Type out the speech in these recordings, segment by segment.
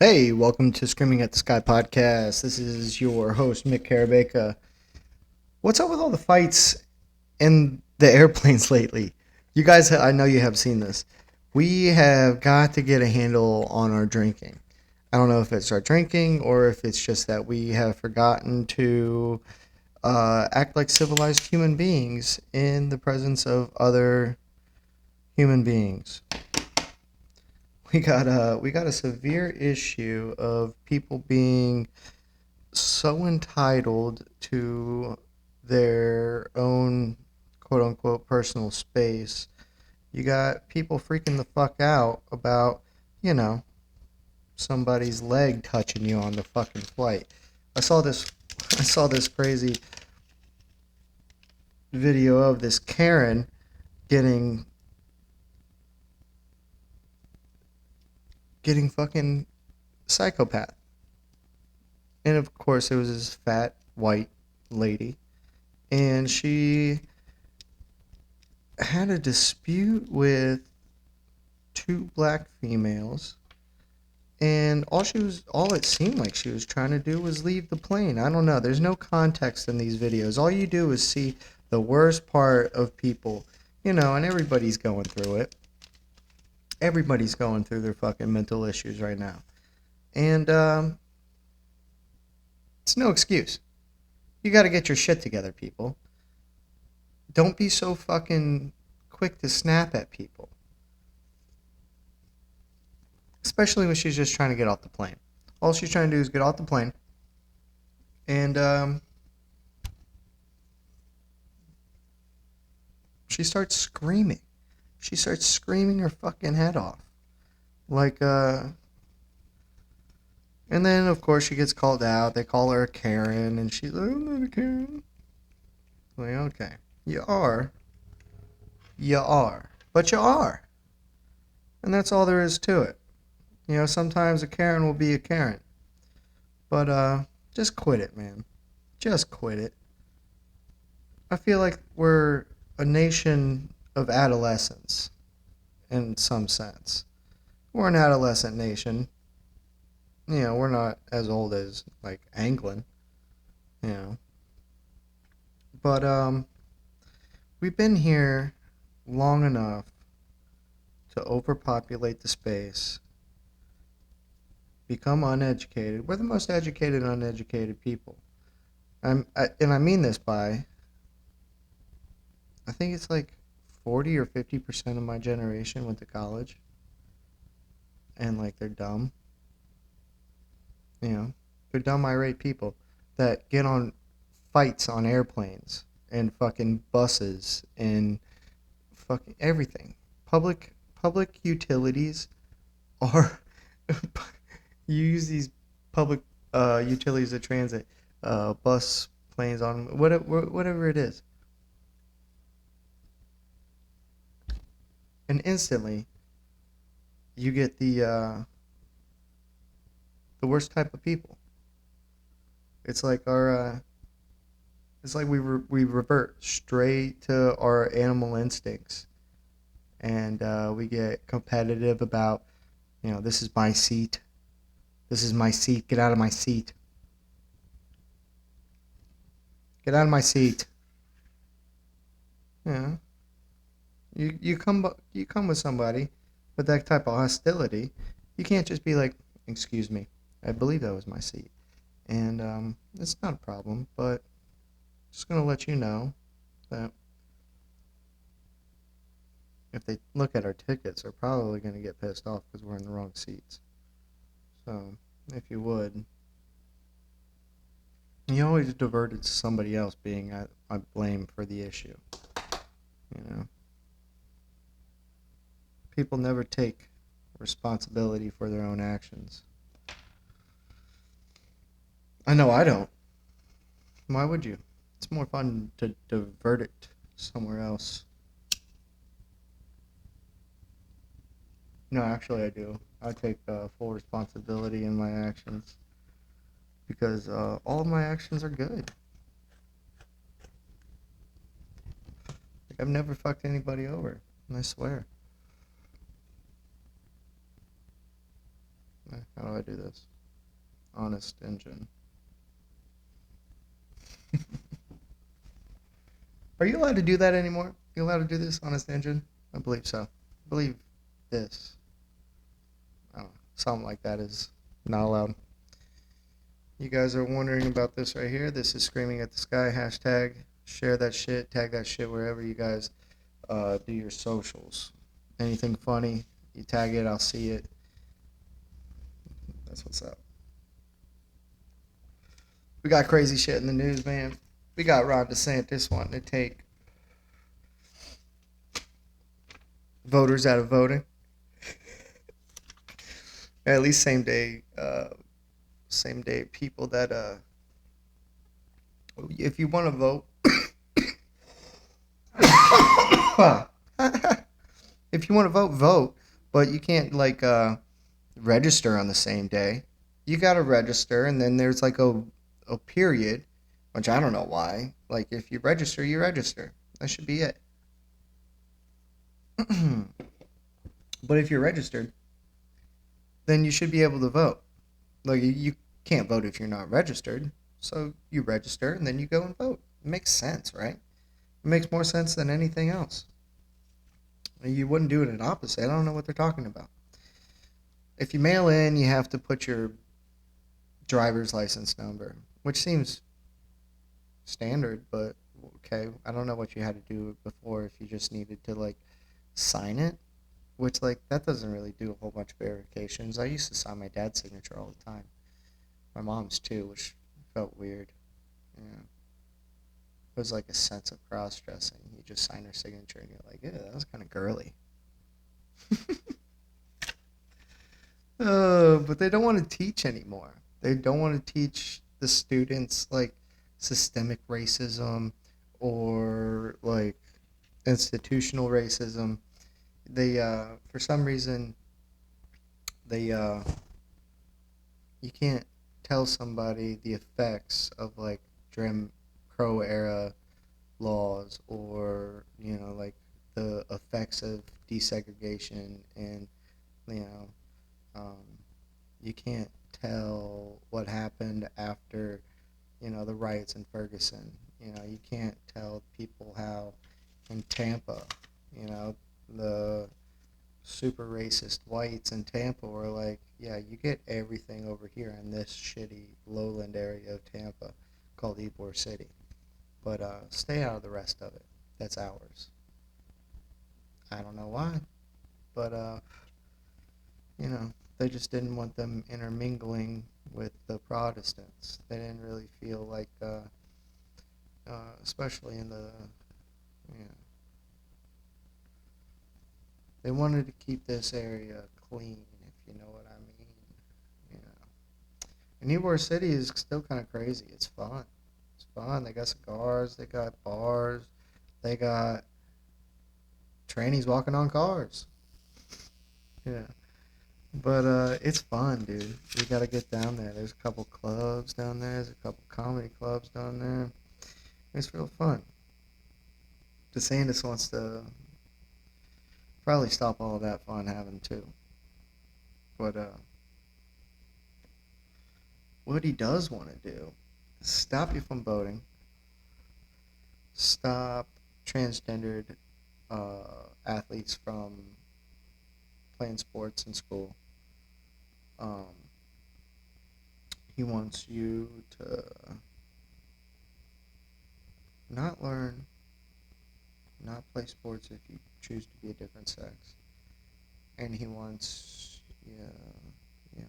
Hey, welcome to Screaming at the Sky podcast. This is your host, Mick Carabeka. What's up with all the fights in the airplanes lately? You guys, I know you have seen this. We have got to get a handle on our drinking. I don't know if it's our drinking or if it's just that we have forgotten to act like civilized human beings in the presence of other human beings. We got a severe issue of people being so entitled to their own quote unquote personal space. You got people freaking the fuck out about, you know, somebody's leg touching you on the fucking flight. I saw this I saw this crazy video of this Karen getting getting fucking psychopath. And of course it was this fat white lady and she had a dispute with two black females, and all it seemed like she was trying to do was leave the plane. I don't know. There's no context in these videos. All you do is see the worst part of people, and everybody's going through it. Everybody's going through their fucking mental issues right now, and it's no excuse. You got to get your shit together, people. Don't be so fucking quick to snap at people, especially when she's just trying to get off the plane. All she's trying to do is get off the plane, and she starts screaming. She starts screaming her fucking head off. Like, and then of course she gets called out. They call her a Karen, and she's like, I'm not a Karen. Like, okay. You are. You are. But you are. And that's all there is to it. Sometimes a Karen will be a Karen. But, just quit it, man. Just quit it. I feel like we're a nation of adolescents in some sense. We're an adolescent nation. We're not as old as like England, you know. But we've been here long enough to overpopulate the space, become uneducated. We're the most educated uneducated people. And I mean this by I think it's like 40 or 50% of my generation went to college and like they're dumb. You know, they're dumb irate people that get on fights on airplanes and fucking buses and fucking everything. Public utilities are you use these public utilities of transit, bus, planes, on whatever it is, and instantly you get the worst type of people. It's like it's like we revert straight to our animal instincts, and we get competitive about, this is my seat. This is my seat. Get out of my seat. Get out of my seat. Yeah. You come with somebody with that type of hostility. You can't just be like, "Excuse me, I believe that was my seat," and it's not a problem. But just gonna let you know that if they look at our tickets, they're probably gonna get pissed off because we're in the wrong seats. So if you would, you always divert it to somebody else being at blame for the issue. You know, people never take responsibility for their own actions. I know I don't. Why would you? It's more fun to divert it somewhere else. No, actually, I do. I take full responsibility in my actions because all of my actions are good. Like, I've never fucked anybody over, I swear. How do I do this? Honest engine. Are you allowed to do that anymore? You allowed to do this, honest engine? I believe so. I believe this. I don't know. Something like that is not allowed. You guys are wondering about this right here. This is Screaming at the Sky. Hashtag share that shit. Tag that shit wherever you guys do your socials. Anything funny, you tag it, I'll see it. That's what's up. We got crazy shit in the news, man. We got Ron DeSantis wanting to take voters out of voting. At least same day people that if you want to vote if you want to vote, but you can't like register on the same day. You got to register, and then there's like a period, which I don't know why. Like if you register, you register. That should be it. But if you're registered, then you should be able to vote. Like you can't vote if you're not registered. So you register and then you go and vote. It makes sense, right? It makes more sense than anything else. You wouldn't do it in opposite. I don't know what they're talking about. If you mail in, you have to put your driver's license number, which seems standard, but okay. I don't know what you had to do before if you just needed to like sign it, which like that doesn't really do a whole bunch of verifications. I used to sign my dad's signature all the time. My mom's too, which felt weird. Yeah. It was like a sense of cross dressing. You just sign her signature and you're like, yeah, that was kind of girly. But they don't want to teach anymore. They don't want to teach the students like systemic racism or like institutional racism. They for some reason they you can't tell somebody the effects of like Jim Crow era laws or like the effects of desegregation and you know um, you can't tell what happened after the riots in Ferguson. You can't tell people how in Tampa the super racist whites in Tampa were like, yeah, you get everything over here in this shitty lowland area of Tampa called Ybor City, but stay out of the rest of it. That's ours. I don't know why, but they just didn't want them intermingling with the Protestants. They didn't really feel like, especially in the, you know, they wanted to keep this area clean, if you know what I mean. You know, and Ybor City is still kind of crazy. It's fun. It's fun. They got cigars. They got bars. They got trannies walking on cars. Yeah. But it's fun, dude. We gotta get down there. There's a couple clubs down there. There's a couple comedy clubs down there. It's real fun. DeSantis wants to probably stop all of that fun having too. But what he does want to do is stop you from voting, stop transgendered athletes from playing sports in school. Um, he wants you to not learn, not play sports if you choose to be a different sex. And he wants, yeah,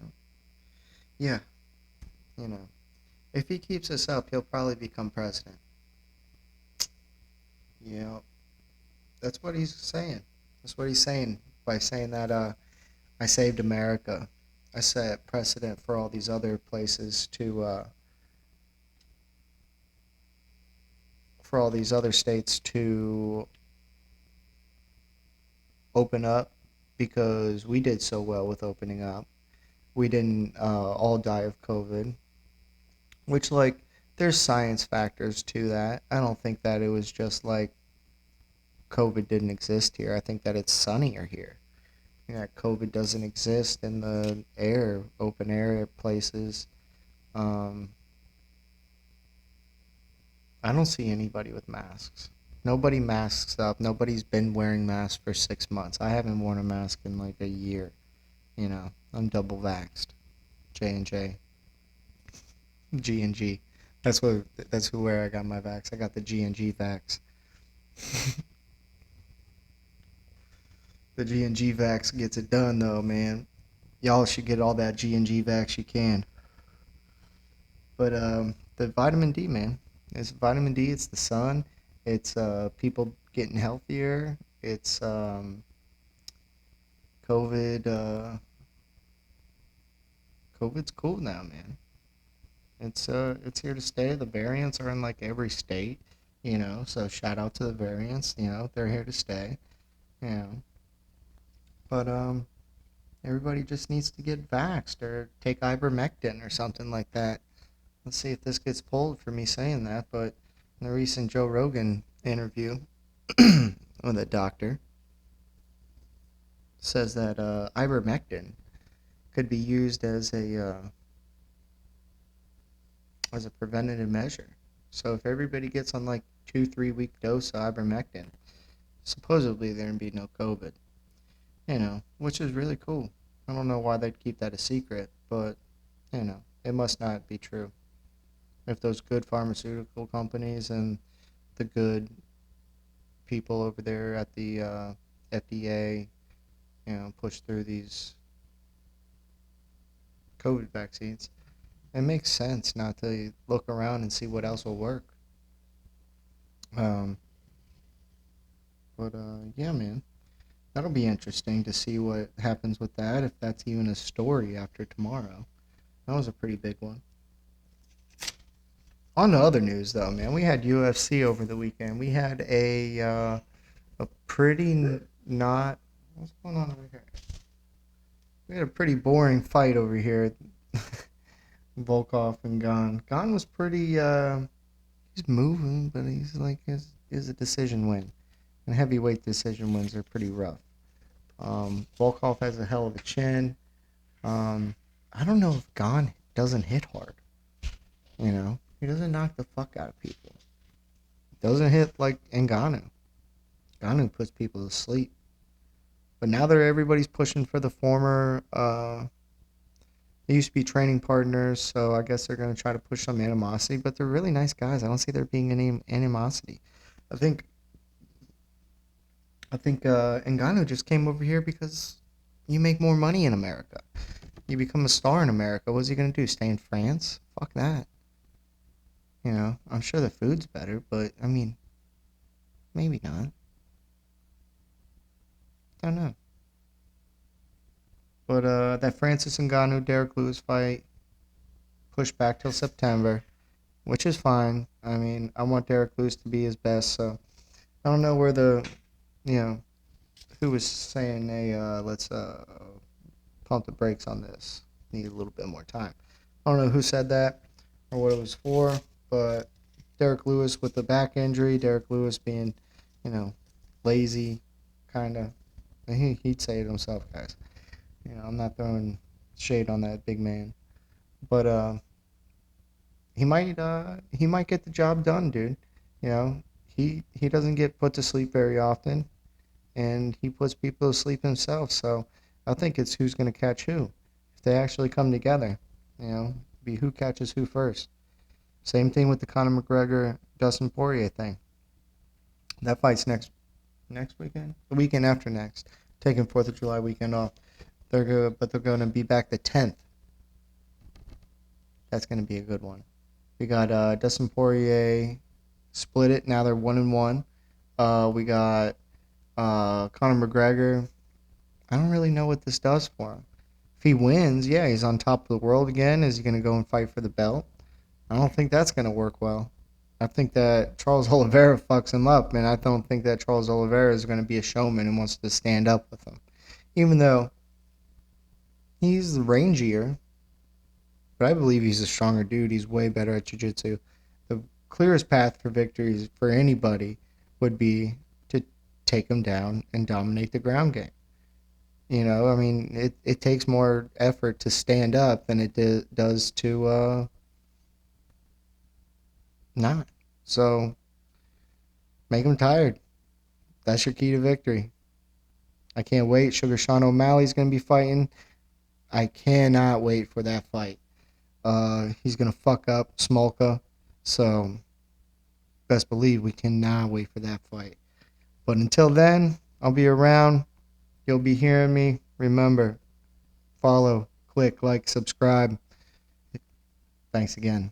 yeah, you know. If he keeps this up, he'll probably become president. Yeah, that's what he's saying. That's what he's saying by saying that I saved America. I set precedent for all these other places for all these other states to open up because we did so well with opening up. We didn't all die of COVID, which, like, there's science factors to that. I don't think that it was just like COVID didn't exist here. I think that it's sunnier here. that COVID doesn't exist in the air, open air places. Um, I don't see anybody with masks. Nobody masks up. Nobody's been wearing masks for 6 months. I haven't worn a mask in like a year. I'm double vaxxed. J&J, G&G. That's where I got my vax. I got the G&G vax. The G&G vax gets it done though, man. Y'all should get all that G&G vax you can. But the vitamin D, man. It's vitamin D. It's the sun. It's people getting healthier. It's COVID. COVID's cool now, man. It's here to stay. The variants are in like every state, So shout out to the variants. They're here to stay. You know. But everybody just needs to get vaxxed or take ivermectin or something like that. Let's see if this gets pulled for me saying that. But in the recent Joe Rogan interview with a doctor, says that ivermectin could be used as a preventative measure. So if everybody gets on like 2-3 week dose of ivermectin, supposedly there'd be no COVID. Which is really cool. I don't know why they'd keep that a secret, but it must not be true. If those good pharmaceutical companies and the good people over there at the FDA, push through these COVID vaccines, it makes sense not to look around and see what else will work. Um, but yeah, man, that'll be interesting to see what happens with that. If that's even a story after tomorrow, that was a pretty big one. On to other news, though, man, we had UFC over the weekend. We had a pretty not what's going on over here. We had a pretty boring fight over here. Volkov and Gon. Gon was pretty. He's moving, but he's like is a decision win, and heavyweight decision wins are pretty rough. Volkov has a hell of a chin. I don't know if Gon doesn't hit hard. He doesn't knock the fuck out of people. Doesn't hit like Ngannou. Ngannou puts people to sleep. But now everybody's pushing for the former. They used to be training partners, so I guess they're going to try to push some animosity. But they're really nice guys. I don't see there being any animosity. I think Ngannou just came over here because you make more money in America. You become a star in America. What's he going to do? Stay in France? Fuck that. I'm sure the food's better, but I mean, maybe not. Don't know. But that Francis Ngannou Derek Lewis fight pushed back till September, which is fine. I mean, I want Derek Lewis to be his best, so I don't know where you know, who was saying, hey, let's pump the brakes on this. Need a little bit more time. I don't know who said that or what it was for, but Derek Lewis with the back injury, Derek Lewis being, lazy, kind of. He'd say it himself, guys. I'm not throwing shade on that big man, but he might get the job done, dude. You know, he doesn't get put to sleep very often, and he puts people to sleep himself. So I think it's who's going to catch who. If they actually come together, be who catches who first. Same thing with the Conor McGregor Dustin Poirier thing. That fight's next weekend, the weekend after next, taking 4th of July weekend off. They're going to be back the 10th. That's going to be a good one. We got Dustin Poirier split it. Now they're 1-1. We got Conor McGregor. I don't really know what this does for him. If he wins, yeah, he's on top of the world again. Is he going to go and fight for the belt? I don't think that's going to work well. I think that Charles Oliveira fucks him up, and I don't think that Charles Oliveira is going to be a showman and wants to stand up with him. Even though he's rangier, but I believe he's a stronger dude. He's way better at jiu-jitsu. The clearest path for victories for anybody would be to take him down and dominate the ground game. You know, I mean, it takes more effort to stand up than it does to not. So make them tired. That's your key to victory. I can't wait. Sugar Sean O'Malley's going to be fighting. I cannot wait for that fight. He's going to fuck up Smolka. So best believe we cannot wait for that fight. But until then, I'll be around. You'll be hearing me. Remember, follow, click, like, subscribe. Thanks again.